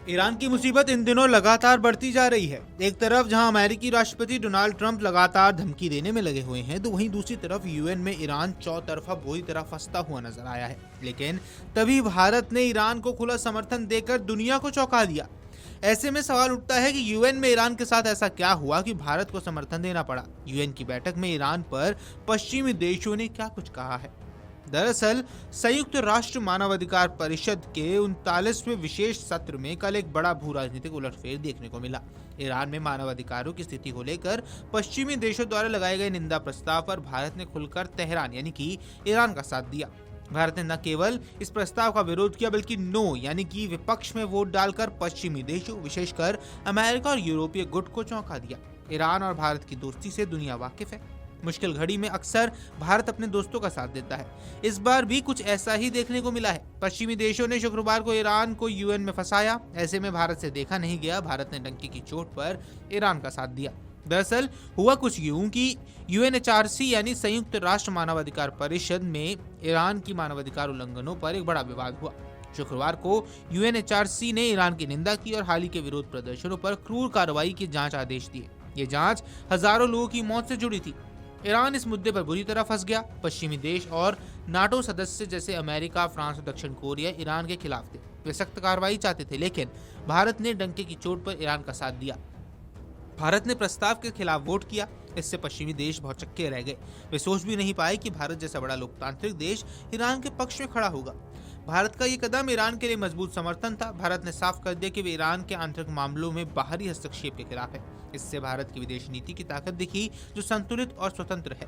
Iran की मुसीबत इन दिनों लगातार बढ़ती जा रही है। एक तरफ जहां अमेरिकी राष्ट्रपति डोनाल्ड ट्रंप लगातार धमकी देने में लगे हुए हैं, तो वहीं दूसरी तरफ यूएन में ईरान चौतरफा बुरी तरह फंसता हुआ नजर आया है। लेकिन तभी भारत ने ईरान को खुला समर्थन देकर दुनिया को चौंका दिया। ऐसे में सवाल उठता है कि यूएन में ईरान के साथ ऐसा क्या हुआ कि भारत को समर्थन देना पड़ा। यूएन की बैठक में ईरान पर पश्चिमी देशों ने क्या कुछ कहा है? दरअसल संयुक्त राष्ट्र मानवाधिकार परिषद के 39वें विशेष सत्र में कल एक बड़ा भू राजनीतिक उलटफेर देखने को मिला। ईरान में मानवाधिकारों की स्थिति को लेकर पश्चिमी देशों द्वारा लगाए गए निंदा प्रस्ताव पर भारत ने खुलकर तेहरान यानी कि ईरान का साथ दिया। भारत ने न केवल इस प्रस्ताव का विरोध किया, बल्कि नो यानी कि विपक्ष में वोट डालकर पश्चिमी देशों, विशेषकर अमेरिका और यूरोपीय गुट को चौंका दिया। ईरान और भारत की दोस्ती से दुनिया वाकिफ है। मुश्किल घड़ी में अक्सर भारत अपने दोस्तों का साथ देता है। इस बार भी कुछ ऐसा ही देखने को मिला है। पश्चिमी देशों ने शुक्रवार को ईरान को यूएन में फंसाया। ऐसे में भारत से देखा नहीं गया, भारत ने डंके की चोट पर ईरान का साथ दिया। दरअसल हुआ कुछ यूं कि यूएनएचआरसी यानी संयुक्त राष्ट्र मानवाधिकार परिषद में ईरान की मानवाधिकार उल्लंघनों पर एक बड़ा विवाद हुआ। शुक्रवार को यूएनएचआरसी ने ईरान की निंदा की और हाल ही के विरोध प्रदर्शनों पर क्रूर कार्रवाई के जांच आदेश दिए। ये जांच हजारों लोगों की मौत से जुड़ी थी। ईरान इस मुद्दे पर बुरी तरह फंस गया। पश्चिमी देश और नाटो सदस्य जैसे अमेरिका, फ्रांस और दक्षिण कोरिया ईरान के खिलाफ थे। वे सख्त कार्रवाई चाहते थे, लेकिन भारत ने डंके की चोट पर ईरान का साथ दिया। भारत ने प्रस्ताव के खिलाफ वोट किया। इससे पश्चिमी देश बहुत चक्के रह गए। वे सोच भी नहीं पाए कि भारत जैसा बड़ा लोकतांत्रिक देश ईरान के पक्ष में खड़ा होगा। भारत का ये कदम ईरान के लिए मजबूत समर्थन था। भारत ने साफ कर दिया कि वे ईरान के आंतरिक मामलों में बाहरी हस्तक्षेप के खिलाफ है। इससे भारत की विदेश नीति की ताकत दिखी, जो संतुलित और स्वतंत्र है।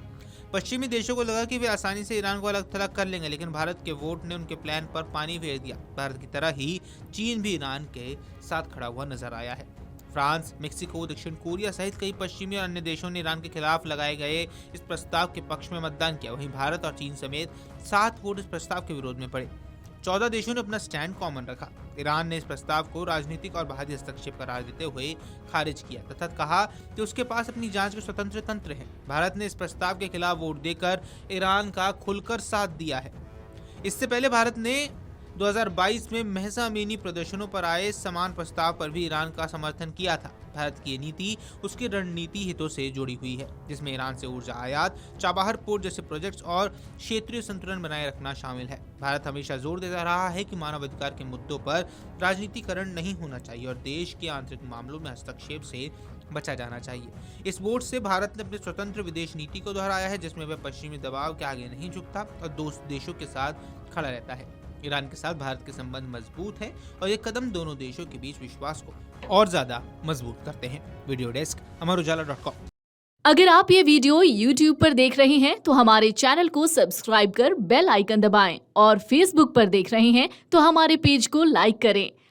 पश्चिमी देशों को लगा कि वे आसानी से ईरान को अलग थलग कर लेंगे, लेकिन भारत के वोट ने उनके प्लान पर पानी फेर दिया। भारत की तरह ही चीन भी ईरान के साथ खड़ा हुआ नजर आया है। फ्रांस, मेक्सिको, दक्षिण कोरिया सहित कई पश्चिमी और अन्य देशों ने ईरान के खिलाफ लगाए गए इस प्रस्ताव के पक्ष में मतदान किया। वहीं भारत और चीन समेत 7 वोट इस प्रस्ताव के विरोध में पड़े। 14 देशों ने अपना स्टैंड कॉमन रखा। ईरान ने इस प्रस्ताव को राजनीतिक और बाहरी हस्तक्षेप करार देते हुए खारिज किया तथा कहा कि उसके पास अपनी जांच के स्वतंत्र तंत्र है। भारत ने इस प्रस्ताव के खिलाफ वोट देकर ईरान का खुलकर साथ दिया है। इससे पहले भारत ने 2022 में महसा अमीनी प्रदर्शनों पर आए समान प्रस्ताव पर भी ईरान का समर्थन किया था। भारत की ये नीति उसकी रणनीति हितों से जुड़ी हुई है, जिसमें ईरान से ऊर्जा आयात, चाबहार पोर्ट जैसे प्रोजेक्ट्स और क्षेत्रीय संतुलन बनाए रखना शामिल है। भारत हमेशा जोर देता रहा है कि मानवाधिकार के मुद्दों पर राजनीतिकरण नहीं होना चाहिए और देश के आंतरिक मामलों में हस्तक्षेप से बचा जाना चाहिए। इस वोट से भारत ने अपनी स्वतंत्र विदेश नीति को दोहराया है, जिसमें वह पश्चिमी दबाव के आगे नहीं झुकता और दोस्त देशों के साथ खड़ा रहता है। ईरान के साथ भारत के संबंध मजबूत है और ये कदम दोनों देशों के बीच विश्वास को और ज्यादा मजबूत करते हैं। Video desk Amar Ujala dot com. अगर आप ये वीडियो YouTube पर देख रहे हैं तो हमारे चैनल को सब्सक्राइब कर बेल आइकन दबाएं और Facebook पर देख रहे हैं तो हमारे पेज को लाइक करें।